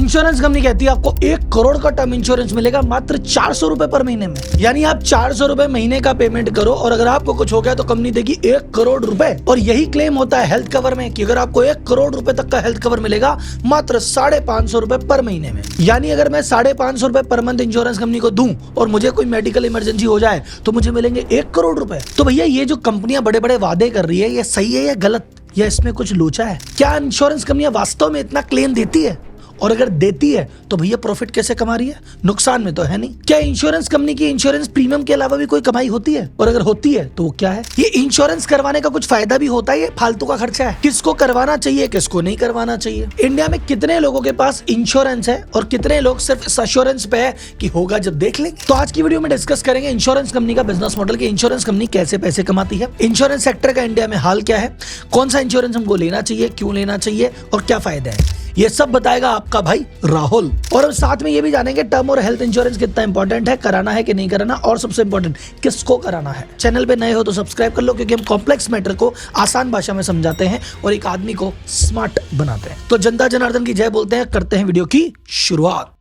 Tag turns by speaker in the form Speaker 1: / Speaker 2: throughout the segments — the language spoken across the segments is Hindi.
Speaker 1: इंश्योरेंस कंपनी कहती है आपको 1 करोड़ का टर्म इंश्योरेंस मिलेगा मात्र 400 रुपए पर महीने में। यानी आप 400 रुपए महीने का पेमेंट करो और अगर आपको कुछ हो गया तो कंपनी देगी 1 करोड़ रुपए। और यही क्लेम होता है हेल्थ कवर में कि अगर आपको 1 करोड़ रुपए तक का हेल्थ कवर मिलेगा मात्र 550 रुपए पर महीने में। यानी अगर मैं 550 रुपए पर मंथ इंश्योरेंस कंपनी को दूं और मुझे कोई मेडिकल इमरजेंसी हो जाए तो मुझे मिलेंगे 1 करोड़ रुपए। तो भैया ये जो कंपनियां बड़े बड़े वादे कर रही है ये सही है या गलत, या इसमें कुछ लोचा है? क्या इंश्योरेंस कंपनियां वास्तव में इतना क्लेम देती है? और अगर देती है तो भैया प्रॉफिट कैसे कमा रही है? नुकसान में तो है नहीं। क्या इंश्योरेंस कंपनी की इंश्योरेंस प्रीमियम के अलावा भी कोई कमाई होती है? और अगर होती है तो वो क्या है? ये इंश्योरेंस करवाने का कुछ फायदा भी होता है, ये फालतू का खर्चा है? किसको करवाना चाहिए, किसको नहीं करवाना चाहिए? इंडिया में कितने लोगों के पास इंश्योरेंस है और कितने लोग सिर्फ एश्योरेंस पे है कि होगा जब देख लेंगे? तो आज की वीडियो में डिस्कस करेंगे इंश्योरेंस कंपनी का बिजनेस मॉडल, की इंश्योरेंस कंपनी कैसे पैसे कमाती है, इंश्योरेंस सेक्टर का इंडिया में हाल क्या है, कौन सा इंश्योरेंस हमको लेना चाहिए, क्यों लेना चाहिए और क्या फायदे हैं। ये सब बताएगा आपका भाई राहुल। और साथ में ये भी जानेंगे टर्म और हेल्थ इंश्योरेंस कितना इंपॉर्टेंट है, कराना है कि नहीं कराना, और सबसे इंपॉर्टेंट किसको कराना है। चैनल पे नए हो तो सब्सक्राइब कर लो, क्योंकि हम कॉम्प्लेक्स मैटर को आसान भाषा में समझाते हैं और एक आदमी को स्मार्ट बनाते हैं। तो जनता जनार्दन की जय बोलते हैं, करते हैं वीडियो की शुरुआत।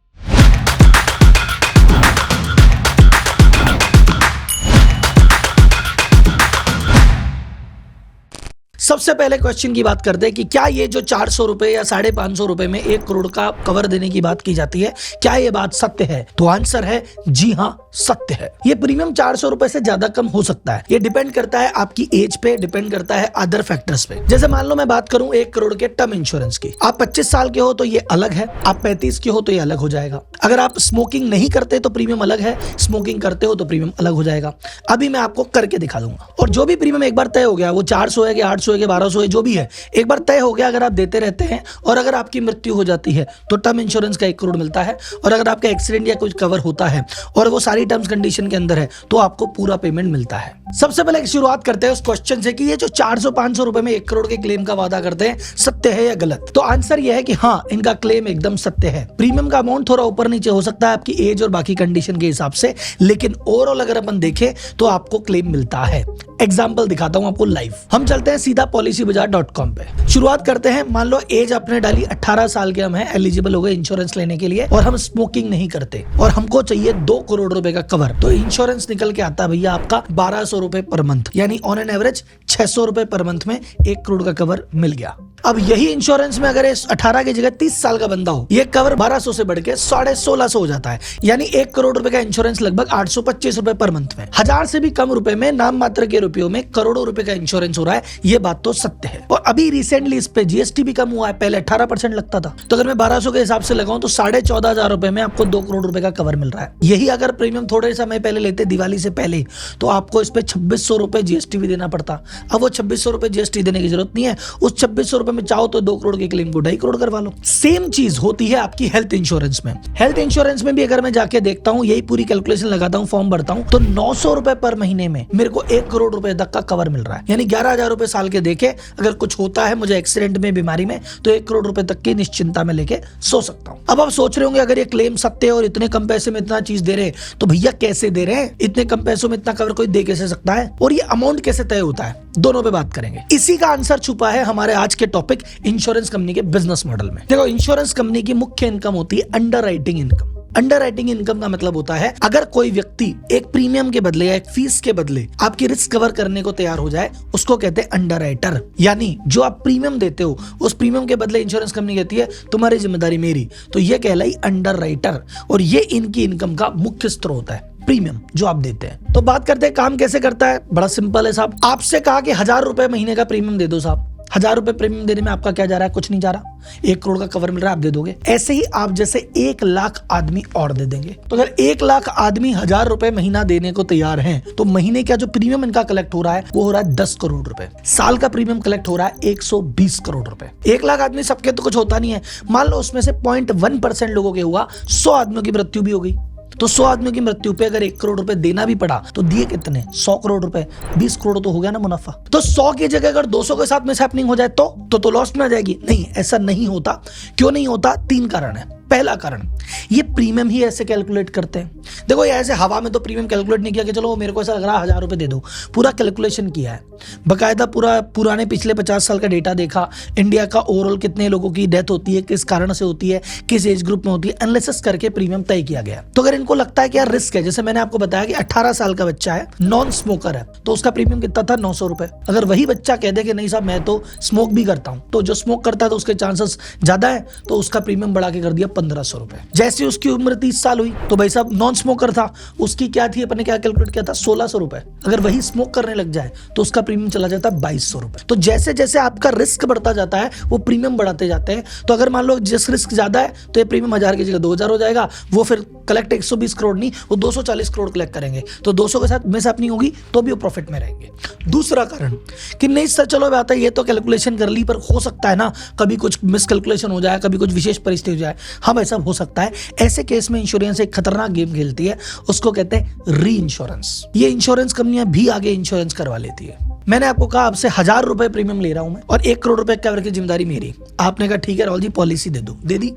Speaker 1: सबसे पहले क्वेश्चन की बात करते हैं कि क्या ये जो 400 रुपए या 550 रुपए में 1 करोड़ का कवर देने की बात की जाती है, क्या ये बात सत्य है? तो आंसर है जी हाँ, सत्य है। ये प्रीमियम 400 रुपए से ज्यादा कम हो सकता है। ये डिपेंड करता है आपकी एज पे, डिपेंड करता है अदर फैक्टर्स पे। जैसे मान लो मैं बात करूं 1 करोड़ के टर्म इंश्योरेंस की, आप 25 साल के हो तो ये अलग है, आप 35 के हो तो ये अलग हो जाएगा। अगर आप स्मोकिंग नहीं करते तो प्रीमियम अलग है, स्मोकिंग करते हो तो प्रीमियम अलग हो जाएगा। अभी मैं आपको करके दिखा दूंगा। और जो भी प्रीमियम एक बार तय हो गया, वो 400 है कि 800 है कि 1200 है, जो भी है एक बार तय हो गया, अगर आप देते रहते हैं और अगर आपकी मृत्यु हो जाती है तो टर्म इंश्योरेंस का 1 करोड़ मिलता है। और अगर आपका एक्सीडेंट या कुछ कवर होता है और वो सारी टर्म्स कंडीशन के अंदर है तो आपको पूरा पेमेंट मिलता है। सबसे पहले शुरुआत करते हैं उस क्वेश्चन से कि ये जो 400-500 रुपए में 1 करोड़ के क्लेम का वादा करते हैं, सत्य है या गलत? तो आंसर ये है कि हाँ, इनका क्लेम एकदम सत्य है। प्रीमियम का अमाउंट थोड़ा ऊपर नीचे हो सकता है आपकी एज और बाकी कंडीशन के हिसाब से, लेकिन ओवरऑल अगर अपन देखें तो आपको क्लेम मिलता है। एग्जाम्पल दिखाता हूं आपको लाइव। हम चलते हैं सीधा policybazaar.com पे। शुरुआत करते हैं। मान लो एज आपने डाली 18 साल के हम हैं, एलिजिबल हो गए इंश्योरेंस लेने के लिए और हम स्मोकिंग नहीं करते और हमको चाहिए 2 करोड़ रुपए का कवर। तो इंश्योरेंस निकल के आता है भैया आपका 1200 रुपए पर मंथ, यानी ऑन एन एवरेज 600 रुपए पर मंथ में 1 करोड़ का कवर मिल गया। अब यही इंश्योरेंस में अगर 18 की जगह 30 साल का बंदा हो, ये कवर 1200 से बढ़ के 1650 हो जाता है, यानी 1 करोड़ रुपए का इंश्योरेंस लगभग 825 रुपए पर मंथ में। 1000 से भी कम रुपए में, नाम मात्र के रुपयों में करोड़ों रुपए का इंश्योरेंस हो रहा है। ये बात तो सत्य है। और अभी रिसेंटली इस पे जीएसटी भी कम हुआ है, पहले 18% लगता था। तो अगर मैं 1200 के हिसाब से लगाऊं तो 14,500 रुपए में आपको 2 करोड़ रुपए का कवर मिल रहा है। यही अगर प्रीमियम थोड़े समय पहले लेते, दिवाली से पहले, तो आपको इस पे 2600 रुपए जीएसटी भी देना पड़ता। अब वो 2600 रुपए जीएसटी देने की जरूरत नहीं है। उस 2600 रुपए में चाहो तो 2 करोड़ के क्लेम को 2.5 करोड़ करवा लो। सेम चीज होती है आपकी हेल्थ इंश्योरेंस में। हेल्थ इंश्योरेंस में भी अगर मैं जाके देखता हूँ, यही पूरी कैलकुलेशन लगाता हूँ, फॉर्म भरता हूँ, तो 900 रुपए पर महीने में मेरे को 1 करोड़ रुपए तक का कवर मिल रहा है। यानी 11,000 रुपए साल के देके अगर कुछ होता है मुझे एक्सीडेंट में, बीमारी में, तो 1 करोड़ रुपए तक की निश्चिंता में लेके सो सकता हूँ। अब आप सोच रहे होंगे अगर ये क्लेम सत्य है और इतने कम पैसे में इतना चीज दे रहे हैं तो भैया कैसे दे रहे हैं? इतने कम पैसों में इतना कवर कोई दे कैसे सकता है? और ये अमाउंट कैसे तय होता है? दोनों पे बात करेंगे। इसी का आंसर छुपा है हमारे आज के टॉपिक इंश्योरेंस कंपनी के बिजनेस मॉडल में। देखो, इंश्योरेंस कंपनी की मुख्य इनकम होती है अंडरराइटिंग इनकम। अंडरराइटिंग इनकम का मतलब होता है अगर कोई व्यक्ति एक प्रीमियम के बदले या एक फीस के बदले आपकी रिस्क कवर करने को तैयार हो जाए, उसको कहते हैं अंडरराइटर। यानी जो आप प्रीमियम देते हो उस प्रीमियम के बदले इंश्योरेंस कंपनी कहती है तुम्हारी जिम्मेदारी मेरी, तो ये कहलाई अंडरराइटर। और ये इनकी इनकम का मुख्य स्रोत है, प्रीमियम जो आप देते हैं। तो बात करते हैं काम कैसे करता है। बड़ा सिंपल है साहब। आपसे कहा कि 1000 रुपए महीने का प्रीमियम दे दो साहब। 1000 रुपए प्रीमियम देने में आपका क्या जा रहा है? कुछ नहीं जा रहा। 1 करोड़ का कवर मिल रहा है, आप दे दोगे। ऐसे ही आप जैसे 1 लाख आदमी और दे देंगे। तो अगर 1 लाख आदमी 1000 रुपए महीना देने को तैयार हैं, तो महीने का जो प्रीमियम इनका कलेक्ट हो रहा है वो हो रहा है 10 करोड़ रुपए। साल का प्रीमियम कलेक्ट हो रहा है 120 करोड़ रुपए। 1 लाख आदमी सबके तो कुछ होता नहीं है। मान लो उसमें से 0.1% लोगों के हुआ, 100 आदमियों की मृत्यु भी हो गई। तो 100 आदमियों की मृत्यु पे अगर 1 करोड़ रुपए देना भी पड़ा तो दिए कितने? 100 करोड़ रुपए। 20 करोड़ तो हो गया ना मुनाफा। तो 100 की जगह अगर 200 के साथ मिसहैपनिंग हो जाए तो लॉस में आ जाएगी? नहीं, ऐसा नहीं होता। क्यों नहीं होता? 3 कारण है। पहला कारण, ये प्रीमियम ही ऐसे कैलकुलेट करते हैं। देखो ये ऐसे हवा में तो प्रीमियम कैलकुलेट नहीं किया कि चलो मेरे को ऐसा लग रहा है 1000 रुपए दे दो, पूरा कैलकुलेशन किया है, बकायदा पूरा पुराने पिछले 50 साल का डेटा देखा, इंडिया का ओवरऑल कितने लोगों की डेथ होती है, किस कारण से होती है, किस एज ग्रुप में होती है, एनालिसिस करके प्रीमियम तय किया गया। तो अगर इनको लगता है कि यार रिस्क है, जैसे मैंने आपको बताया कि 18 साल का बच्चा है, नॉन स्मोकर है, तो उसका प्रीमियम कितना था, 900 रुपए। अगर वही बच्चा कह दे कि नहीं साहब मैं तो स्मोक भी करता हूं, तो जो स्मोक करता है तो उसके चांसेस ज्यादा है, तो उसका प्रीमियम बढ़ा के कर दिया 1500 रुपए। जैसे उसकी उम्र 30 साल हुई तो भाई साहब नॉन स्मोकर था, उसकी क्या थी, अपने क्या कैलकुलेट किया था, 1600 रुपए। अगर वही स्मोक करने लग जाए तो उसका प्रीमियम चला जाता है 2200 रुपए। तो जैसे जैसे आपका रिस्क बढ़ता जाता है वो प्रीमियम बढ़ाते जाते हैं। तो अगर मान लो जिस रिस्क ज्यादा है तो ये प्रीमियम 1000 की जगह 2000 हो जाएगा, वो फिर कलेक्ट 120 करोड़ नहीं, वो 240 करोड़ कलेक्ट करेंगे, तो 200 के साथ मिस नहीं होगी तो भी वो प्रॉफिट में रहेंगे। दूसरा कारण कि नहीं सर चलो बात है ये तो कैलकुलेशन कर ली, पर हो सकता है ना कभी कुछ मिस कैलकुलेशन हो जाए, कभी कुछ विशेष परिस्थिति हो जाए। हाँ ऐसा हो सकता है। ऐसे केस में इंश्योरेंस एक खतरनाक गेम खेलती है, उसको कहते हैं री इंश्योरेंस। ये इंश्योरेंस कंपनियां भी आगे इंश्योरेंस करवा लेती है। मैंने आपको कहा आपसे 1000 रुपए प्रीमियम ले रहा हूं मैं और 1 करोड़ रुपए कवर की जिम्मेदारी मेरी। आपने कहा ठीक है राहुल जी पॉलिसी दे दो, दे दी।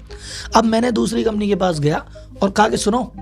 Speaker 1: अब मैंने दूसरी कंपनी के पास गया और कहा कि सुनो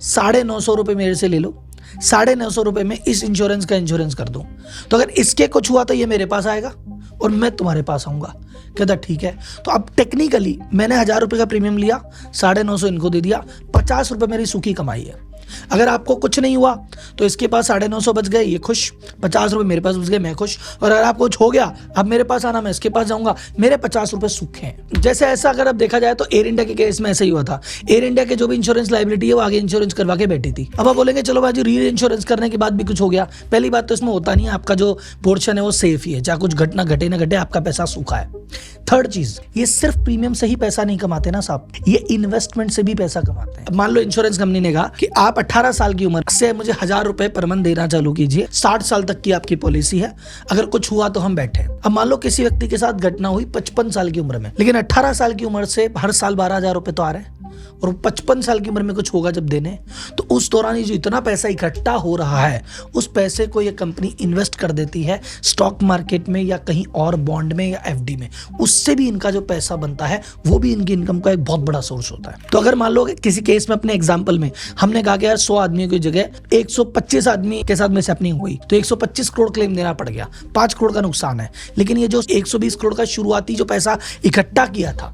Speaker 1: 950 रुपए मेरे से ले लो, 950 रुपए में इस इंश्योरेंस का इंश्योरेंस कर दूं, तो अगर इसके कुछ हुआ तो ये मेरे पास आएगा और मैं तुम्हारे पास आऊंगा। कहता ठीक है। तो अब टेक्निकली मैंने 1000 रुपए का प्रीमियम लिया, 950 इनको दे दिया, 50 रुपए मेरी सूखी कमाई है। अगर आपको कुछ नहीं हुआ तो इसके पास 950 बच गए, ये खुश, 50 रुपए मेरे पास बच गए, मैं खुश। और अगर आपको कुछ हो गया अब मेरे पास आना, मैं इसके पास जाऊंगा, मेरे 50 रुपए सूखे हैं। जैसे ऐसा अगर अब देखा जाए तो एयर इंडिया के केस में ऐसा ही हुआ था। एयर इंडिया के जो भी इंश्योरेंस लायबिलिटी है वो आगे इंश्योरेंस करवा के बैठी थी। अब आप बोलेंगे चलो भाई री इंश्योरेंस करने के बाद भी कुछ हो गया। पहली बात तो इसमें होता नहीं है, आपका जो पोर्शन है वो सेफ ही है, चाहे कुछ घटना घटे ना घटे आपका पैसा सूखा है। थर्ड चीज, ये सिर्फ प्रीमियम से ही पैसा नहीं कमाते ना साहब, ये इन्वेस्टमेंट से भी पैसा कमाते हैं। मान लो इंश्योरेंस कंपनी ने कहा कि आप 18 साल की उम्र से मुझे 1000 रुपए पर मंथ देना चालू कीजिए, 60 साल तक की आपकी पॉलिसी है, अगर कुछ हुआ तो हम बैठे। अब मान लो किसी व्यक्ति के साथ घटना हुई 55 साल की उम्र में, लेकिन 18 साल की उम्र से हर साल 12,000 रुपए तो आ रहे हैं और 55 साल की उम्र में कुछ होगा जब देने, तो उस दौरान ये जो इतना पैसा इकट्ठा हो रहा है उस पैसे को ये कंपनी इन्वेस्ट कर देती है स्टॉक मार्केट में या कहीं और बॉन्ड में या एफडी में। उससे भी इनका जो पैसा बनता है वो भी इनकी इनकम का एक बहुत बड़ा सोर्स होता है। तो अगर मान लो किसी केस में अपने एग्जाम्पल में हमने कहा कि यार 100 आदमियों की जगह 125 आदमी के साथ मिसहैपनिंग हुई तो 125 करोड़ क्लेम देना पड़ गया, 5 करोड़ का नुकसान है। लेकिन ये जो 120 करोड़ का शुरुआती जो पैसा इकट्ठा किया था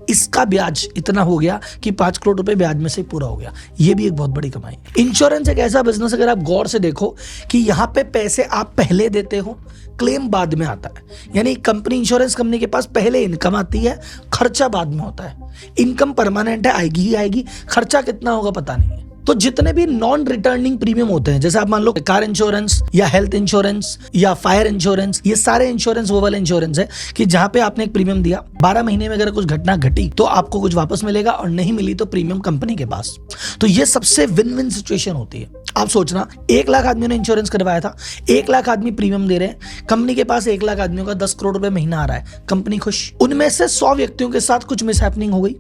Speaker 1: इसका ब्याज इतना हो गया कि 5 करोड़ रुपए ब्याज में से पूरा हो गया। ये भी एक बहुत बड़ी कमाई। इंश्योरेंस एक ऐसा बिजनेस अगर आप गौर से देखो कि यहाँ पे पैसे आप पहले देते हो, क्लेम बाद में आता है। यानी कंपनी इंश्योरेंस कंपनी के पास पहले इनकम आती है, खर्चा बाद में होता है। इनकम परमानेंट है, आएगी ही आएगी, खर्चा कितना होगा पता नहीं है। तो जितने भी नॉन रिटर्निंग प्रीमियम होते हैं, जैसे आप मान लो कार इंश्योरेंस या हेल्थ इंश्योरेंस या फायर इंश्योरेंस, ये सारे इंश्योरेंस वो वाले इंश्योरेंस है कि जहां पे आपने एक प्रीमियम दिया, 12 महीने में अगर कुछ घटना घटी तो आपको कुछ वापस मिलेगा और नहीं मिली तो प्रीमियम कंपनी के पास। तो ये सबसे विन विन सिचुएशन होती है। आप सोचना 1 लाख आदमियों ने इंश्योरेंस करवाया था, 1 लाख आदमी प्रीमियम दे रहे हैं, कंपनी के पास 1 लाख आदमियों का 10 करोड़ रुपए महीना आ रहा है, कंपनी खुश। उनमें से 100 व्यक्तियों के साथ कुछ मिसहैपनिंग हो गई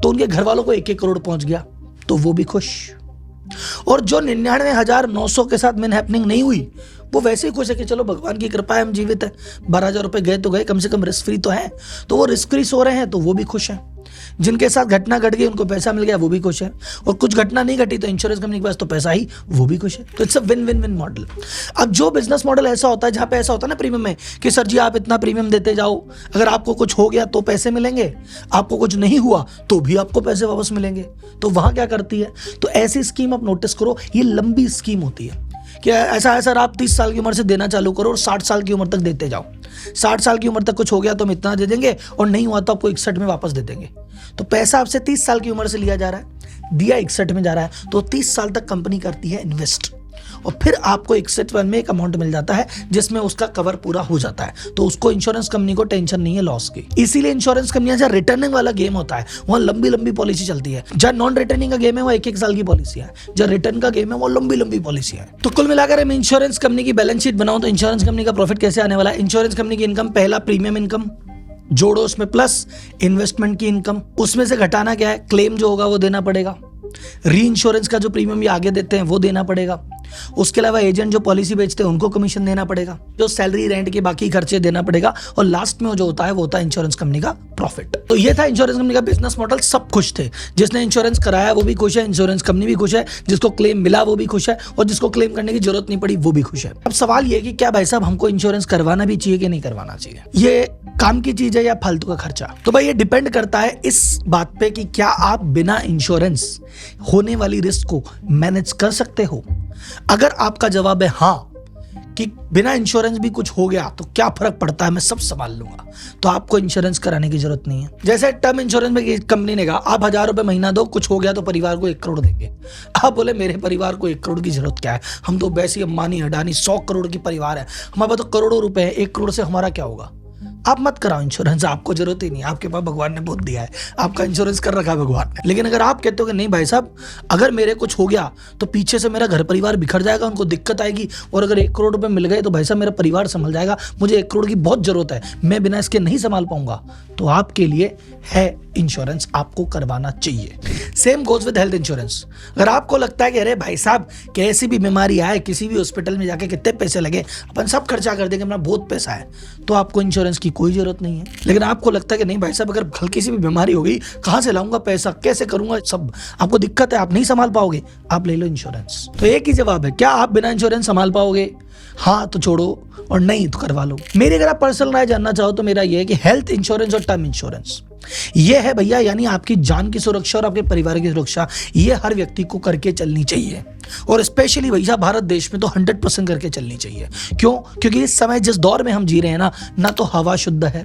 Speaker 1: तो उनके घर वालों को 1-1 करोड़ पहुंच गया तो वो भी खुश। और जो 99,900 के साथ मिसहैपनिंग नहीं हुई वो वैसे ही खुश है कि चलो भगवान की कृपा है हम जीवित है, 12,000 रुपए गए तो गए, कम से कम रिस्क फ्री तो है। तो वो रिस्क फ्री सो रहे हैं तो वो भी खुश हैं। जिनके साथ घटना घट गई उनको पैसा मिल गया वो भी खुश है, और कुछ घटना नहीं घटी तो इंश्योरेंस कंपनी के पास तो पैसा ही, वो भी खुश है। तो it's a win win win model. अब जो बिजनेस मॉडल ऐसा होता है जहां पे ऐसा होता है ना प्रीमियम में कि सर जी आप इतना प्रीमियम देते जाओ, अगर आपको कुछ हो गया तो पैसे मिलेंगे, आपको कुछ नहीं हुआ तो भी आपको पैसे वापस मिलेंगे, तो वहां क्या करती है? तो ऐसी स्कीम आप नोटिस करो, ये लंबी स्कीम होती है कि ऐसा है सर आप 30 साल की उम्र से देना चालू करो और 60 साल की उम्र तक देते जाओ। 60 साल की उम्र तक कुछ हो गया तो हम इतना दे देंगे और नहीं हुआ तो आपको 61 में वापस दे देंगे। तो पैसा आपसे 30 साल की उम्र से लिया जा रहा है, दिया 61 में जा रहा है, तो 30 साल तक कंपनी करती है इन्वेस्ट और फिर आपको 61 में एक अमाउंट मिल जाता है जिसमें उसका कवर पूरा हो जाता है। तो उसको इंश्योरेंस कंपनी को टेंशन नहीं है लॉस की। इसीलिए इंश्योरेंस कंपनियां जहां रिटर्निंग वाला गेम होता है वहां लंबी लंबी पॉलिसी चलती है, जहां नॉन रिटर्निंग का गेम है वो 1-1 साल की पॉलिसी है, जहां रिटर्न का गेम है वो लंबी लंबी पॉलिसी है। तो कुल मिलाकर हम इंश्योरेंस कंपनी की बैलेंस शीट बनाओ तो इंश्योरेंस कंपनी का प्रॉफिट कैसे आने वाला है? इंश्योरेंस कंपनी की इनकम, पहला प्रीमियम इनकम जोड़ो उसमें प्लस इन्वेस्टमेंट की इनकम, उसमें से घटाना क्या है? क्लेम जो होगा वो देना पड़ेगा, री इंश्योरेंस का जो प्रीमियम ये आगे देते हैं वो देना पड़ेगा, उसके अलावा एजेंट जो पॉलिसी बेचते हैं उनको कमीशन देना पड़ेगा, जो सैलरी रेंट के बाकी खर्चे देना पड़ेगा, और लास्ट में जो होता है वो होता है इंश्योरेंस कंपनी का प्रॉफिट। तो ये था इंश्योरेंस कंपनी का बिजनेस मॉडल। सब खुश थे, जिसने इंश्योरेंस कराया वो भी खुश है, इंश्योरेंस कंपनी भी खुश है, जिसको क्लेम मिला वो भी खुश है, और जिसको क्लेम करने की जरूरत नहीं पड़ी वो भी खुश है। अब सवाल ये कि क्या भाई साहब हमको इंश्योरेंस करवाना भी चाहिए कि नहीं करवाना चाहिए, ये काम की चीज है या फालतू का खर्चा? तो भाई ये डिपेंड करता है इस बात पे कि क्या आप बिना इंश्योरेंस होने वाली रिस्क को मैनेज कर सकते हो। अगर आपका जवाब है हाँ, कि बिना इंश्योरेंस भी कुछ हो गया तो क्या फर्क पड़ता है, मैं सब संभाल लूंगा, तो आपको इंश्योरेंस कराने की जरूरत नहीं है। जैसे टर्म इंश्योरेंस में कंपनी ने कहा आप 1000 रुपए महीना दो, कुछ हो गया तो परिवार को 1 करोड़ देंगे। आप बोले मेरे परिवार को 1 करोड़ की जरूरत क्या है, हम तो वैसे अंबानी अडानी 100 करोड़ की परिवार है, हमारे पास तो करोड़ों रुपए है, 1 करोड़ से हमारा क्या होगा। आप मत कराओ इंश्योरेंस, आपको जरूरत ही नहीं, आपके पास भगवान ने बहुत दिया है, आपका इंश्योरेंस कर रखा है भगवान ने। लेकिन अगर आप कहते हो कि नहीं भाई साहब अगर मेरे कुछ हो गया तो पीछे से मेरा घर परिवार बिखर जाएगा, उनको दिक्कत आएगी, और अगर 1 करोड़ रुपए मिल गए तो भाई साहब मेरा परिवार संभल जाएगा, मुझे 1 करोड़ की बहुत जरूरत है, मैं बिना इसके नहीं संभाल पाऊंगा, तो आपके लिए है इंश्योरेंस, आपको करवाना चाहिए। Same goes with health insurance. अगर आपको लगता है कि अरे भाई साहब कैसी भी बीमारी आए, किसी भी हॉस्पिटल में जाके कितने पैसे लगे, अपन सब खर्चा कर देंगे, अपना बहुत पैसा है, तो आपको इंश्योरेंस की कोई जरूरत नहीं है। लेकिन आपको लगता है कि नहीं भाई साहब अगर हल्की सी भी बीमारी हो गई, कहां से लाऊंगा पैसा, कैसे करूंगा, सब आपको दिक्कत है, आप नहीं संभाल पाओगे, आप ले लो इंश्योरेंस। तो एक ही जवाब है, क्या आप बिना इंश्योरेंस संभाल पाओगे? हाँ तो छोड़ो, और नहीं तो करवा लो। मेरी अगर आप पर्सनल राय जानना चाहो तो मेरा ये है कि हेल्थ इंश्योरेंस और टर्म इंश्योरेंस ये है भैया, यानी आपकी जान की सुरक्षा और आपके परिवार की सुरक्षा, ये हर व्यक्ति को करके चलनी चाहिए, और स्पेशली भैया भारत देश में तो 100% करके चलनी चाहिए। क्यों? क्योंकि इस समय जिस दौर में हम जी रहे हैं ना तो हवा शुद्ध है,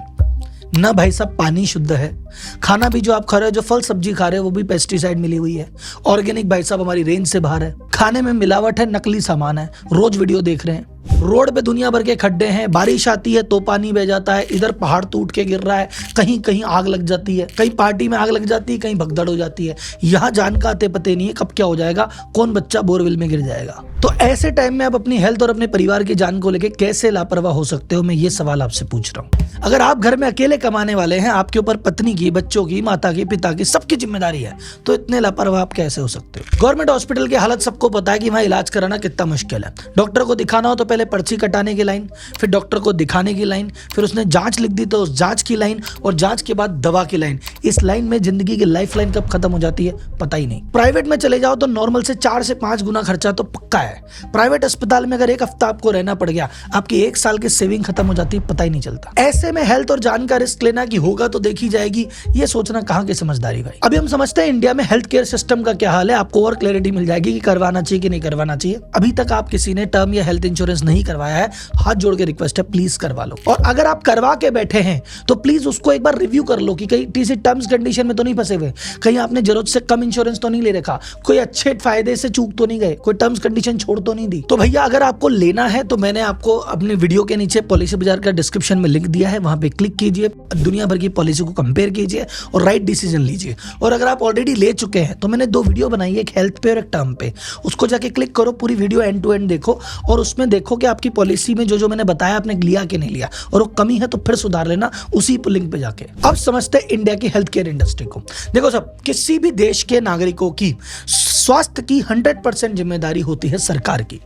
Speaker 1: ना भाई साहब पानी शुद्ध है, खाना भी जो आप खा रहे हो, जो फल सब्जी खा रहे हो वो भी पेस्टिसाइड मिली हुई है, ऑर्गेनिक भाई साहब हमारी रेंज से बाहर है, खाने में मिलावट है, नकली सामान है, रोज वीडियो देख रहे हैं, रोड पे दुनिया भर के खड्डे हैं, बारिश आती है तो पानी बह जाता है, इधर पहाड़ टूट के गिर रहा है, कहीं कहीं आग लग जाती है, कहीं पार्टी में आग लग जाती है, कहीं भगदड़ हो जाती है, यहाँ जान का आते पते नहीं है कब क्या हो जाएगा, कौन बच्चा बोरवेल में गिर जाएगा। तो ऐसे टाइम में आप अपनी हेल्थ और अपने परिवार की जान को लेकर कैसे लापरवाह हो सकते हो, मैं ये सवाल आपसे पूछ रहा हूँ। अगर आप घर में अकेले कमाने वाले हैं, आपके ऊपर पत्नी की, बच्चों की, माता की, पिता की, सबकी जिम्मेदारी है, तो इतने लापरवाह आप कैसे हो सकते हो। गवर्नमेंट हॉस्पिटल की हालत सबको पता है कि वहाँ इलाज कराना कितना मुश्किल है। डॉक्टर को दिखाना हो तो पहले पर्ची कटाने की लाइन, फिर डॉक्टर को दिखाने की लाइन, फिर उसने जांच लिख दी तो उस जांच की लाइन, और जांच के बाद दवा की लाइन। इस लाइन में जिंदगी की लाइफ लाइन कब खत्म हो जाती है पता ही नहीं। प्राइवेट में चले जाओ तो नॉर्मल से 4 से 5 गुना खर्चा तो पक्का है। प्राइवेट अस्पताल में अगर 1 हफ्ता आपको रहना पड़ गया, आपकी 1 साल की सेविंग खत्म हो जाती है, पता ही नहीं चलता। ऐसे में हेल्थ और जान का रिस्क लेना कि होगा तो देखी जाएगी, ये सोचना कहाँ की समझदारी भाई। अभी हम समझते हैं इंडिया में हेल्थ केयर सिस्टम का क्या हाल है, आपको और क्लैरिटी मिल जाएगी कि करवाना चाहिए कि नहीं करवाना चाहिए। अभी तक आप किसी ने टर्म या हेल्थ इंश्योरेंस नहीं करवाया है, हाथ जोड़ के रिक्वेस्ट है प्लीज करवा लो। और अगर आप करवा के बैठे हैं तो प्लीज उसको एक बार रिव्यू कर लो कि कहीं किसी टर्म्स कंडीशन में तो नहीं फंसे हुए, कहीं आपने जरूरत से कम इंश्योरेंस तो नहीं ले रखा, कोई अच्छे फायदे से चूक तो नहीं गए, कोई टर्म्स कंडीशन छोड़ तो नहीं दी। तो भैया अगर आपको लेना है तो मैंने आपको अपने वीडियो के नीचे पॉलिसी बाजार का डिस्क्रिप्शन में लिंक दिया है, वहां पे क्लिक कीजिए, दुनिया भर की पॉलिसी को कंपेयर कीजिए और राइट डिसीजन लीजिए। और अगर आप ऑलरेडी ले चुके हैं तो मैंने 2 वीडियो बनाई है, एक हेल्थ पे और एक टर्म पे, उसको जाके क्लिक करो, पूरी वीडियो एंड टू एंड देखो, और उसमें देखो कि आपकी पॉलिसी में जो मैंने बताया आपने लिया कि नहीं लिया, और वो कमी है तो फिर सुधार लेना उसी लिंक पे जाके। अब समझते हैं इंडिया की हेल्थ केयर इंडस्ट्री को। देखो सब, किसी भी देश के नागरिकों की स्वास्थ्य की 100% जिम्मेदारी होती है सरकार की,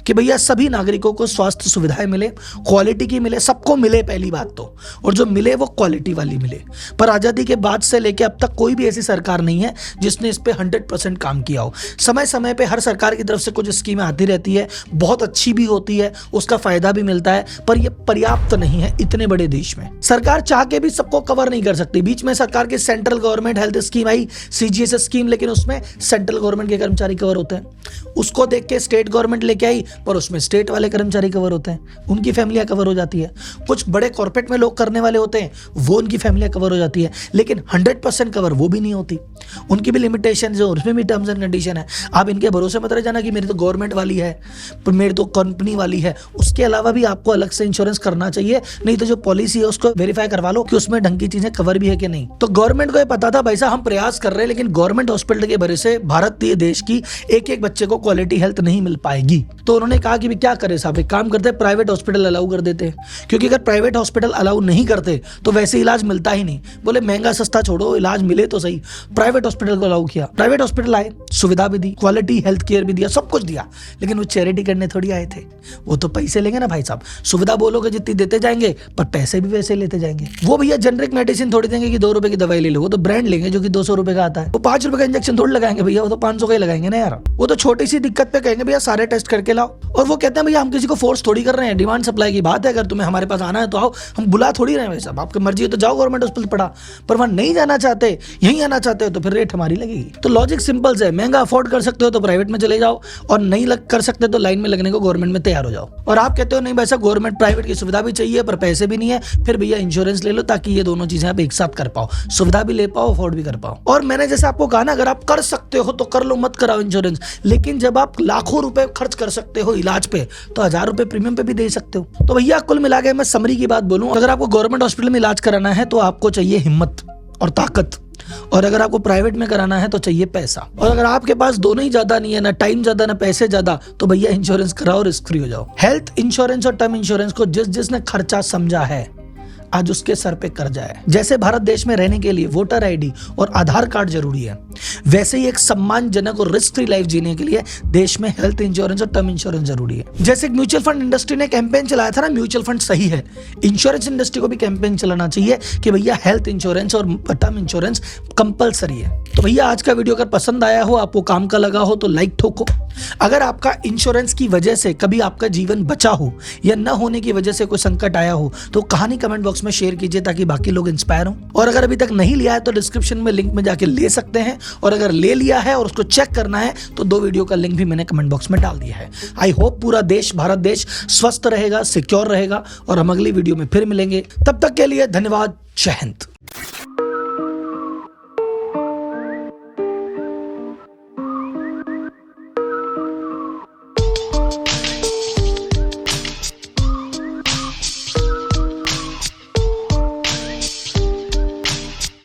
Speaker 1: कि भैया सभी नागरिकों को स्वास्थ्य सुविधाएं मिले, क्वालिटी की मिले, सबको मिले पहली बात तो, और जो मिले वो क्वालिटी वाली मिले। पर आजादी के बाद से लेके अब तक कोई भी ऐसी सरकार नहीं है जिसने इस पे 100% काम किया हो। समय समय पे हर सरकार की तरफ से कुछ स्कीमें आती रहती है, बहुत अच्छी भी होती है, उसका फायदा भी मिलता है, पर यह पर्याप्त नहीं है इतने बड़े देश में। सरकार चाह के भी सबको कवर नहीं कर सकती। बीच में सरकार की सेंट्रल गवर्नमेंट हेल्थ स्कीम आई, CGS स्कीम, लेकिन उसमें सेंट्रल गवर्नमेंट के कर्मचारी कवर होते हैं। उसको देख के स्टेट गवर्नमेंट लेके आई, पर उसमें स्टेट वाले कर्मचारी कवर होते हैं, उनकी फैमिलियां कवर हो जाती है। कुछ बड़े कॉर्पोरेट में लोग करने वाले होते हैं, वो उनकी फैमिलियां कवर हो जाती है, लेकिन 100% कवर वो भी नहीं होती, उनकी भी लिमिटेशन है, उसमें भी टर्म्स एंड कंडीशन है। आप इनके भरोसे मत रह जाना कि मेरी तो गवर्नमेंट वाली है, पर मेरी तो कंपनी वाली है। उसके अलावा भी आपको अलग से इंश्योरेंस करना चाहिए, नहीं तो जो पॉलिसी है उसको वेरीफाई करवा लो कि उसमें ढंग की चीजें कवर भी है कि नहीं। तो गवर्नमेंट को ये पता था भाई साहब हम प्रयास कर रहे हैं, लेकिन गवर्नमेंट हॉस्पिटल के भरोसे भारतीय देश की एक एक बच्चे को क्वालिटी हेल्थ नहीं मिल पाएगी। तो उन्होंने कहा कि भी क्या करें साहब, एक काम करते हैं प्राइवेट हॉस्पिटल अलाउ कर देते हैं, क्योंकि अगर प्राइवेट हॉस्पिटल अलाउ नहीं करते तो वैसे इलाज मिलता ही नहीं। बोले महंगा सस्ता छोड़ो, इलाज मिले तो सही। प्राइवेट हॉस्पिटल को अलाउ किया, प्राइवेट हॉस्पिटल आए, सुविधा भी दी, क्वालिटी हेल्थ केयर भी दिया, सब कुछ दिया। लेकिन वो चैरिटी करने थोड़ी आए थे, वो तो पैसे लेंगे ना भाई साहब। सुविधा बोलोगे जितनी देते जाएंगे, पर पैसे भी वैसे लेते जाएंगे। वो भैया जेनरिक मेडिसिन थोड़ी देंगे कि 2 रुपए की दवाई ले लो, वो तो ब्रांड लेंगे जो कि 200 रुपए का आता है। वो 5 रुपए का इंजेक्शन थोड़ी लगाएंगे भैया, वो तो 500 का ही लगाएंगे ना यार। वो तो छोटी सी दिक्कत पे कहेंगे भैया सारे टेस्ट करके लाओ। और वो कहते हैं भैया हम किसी को फोर्स थोड़ी कर रहे हैं, डिमांड सप्लाई की बात है। अगर तुम्हें हमारे पास आना है तो आओ, हम बुला थोड़ी रहे हैं भाई साहब, आपकी मर्जी है तो जाओ गवर्नमेंट हॉस्पिटल पढ़ा। पर वहां नहीं जाना चाहते, यहीं आना चाहते हो तो फिर रेट हमारी लगेगी। तो लॉजिक सिंपल है, महंगा अफोर्ड कर सकते हो तो प्राइवेट में चले जाओ, और नहीं कर सकते तो लाइन में लगने को गवर्नमेंट में तैयार हो जाओ। और आप कहते हो नहीं भाई साहब गवर्नमेंट प्राइवेट की सुविधा भी चाहिए पर पैसे भी नहीं है, फिर भैया इंश्योरेंस ले लो ताकि ये दोनों चीजें आप एक साथ कर पाओ, सुविधा भी ले पाओ, अफोर्ड भी कर पाओ। और मैंने जैसे आपको कहा ना, अगर आप कर सकते हो तो कर लो, मत कराओ इंश्योरेंस। लेकिन जब आप लाखों रुपए खर्च कर सकते हो इलाज पे, तो 1000 रुपए प्रीमियम पे भी दे सकते हो। तो भैया कुल मिला के मैं समरी की बात बोलूं, अगर आपको गवर्नमेंट हॉस्पिटल में इलाज कराना है तो आपको चाहिए हिम्मत और ताकत, और अगर आपको प्राइवेट में कराना है तो चाहिए पैसा। और अगर आपके पास दोनों ही ज्यादा नहीं है, ना टाइम ज्यादा ना पैसे ज्यादा, तो भैया इंश्योरेंस कराओ, रिस्क फ्री हो जाओ। हेल्थ इंश्योरेंस और टर्म इंश्योरेंस को जिसने खर्चा समझा है, आज उसके सर पे कर्जा है। जैसे भारत देश में रहने के लिए वोटर आईडी और आधार कार्ड जरूरी है, वैसे ही एक सम्मानजनक और रिस्क फ्री लाइफ जीने के लिए देश में हेल्थ इंश्योरेंस और टर्म इंश्योरेंस जरूरी है। जैसे म्यूचुअल फंड इंडस्ट्री ने कैंपेन चलाया था ना, म्यूचुअल फंड सही है, इंश्योरेंस इंडस्ट्री को भी कैंपेन चलाना चाहिए कि भैया हेल्थ इंश्योरेंस और टर्म इंश्योरेंस कंपलसरी है। तो भैया आज का वीडियो अगर पसंद आया हो, आपको काम का लगा हो, तो लाइक ठोको। अगर आपका इंश्योरेंस की वजह से कभी आपका जीवन बचा हो या न होने की वजह से कोई संकट आया हो, तो कहानी कमेंट बॉक्स में शेयर कीजिए ताकि बाकी लोग इंस्पायर हों। और अगर अभी तक नहीं लिया है तो डिस्क्रिप्शन में लिंक में जाके ले सकते हैं, और अगर ले लिया है और उसको चेक करना है तो 2 वीडियो का लिंक भी मैंने कमेंट बॉक्स में डाल दिया है। आई होप पूरा देश, भारत देश स्वस्थ रहेगा, सिक्योर रहेगा, और हम अगली वीडियो में फिर मिलेंगे। तब तक के लिए धन्यवाद। जय हिंद।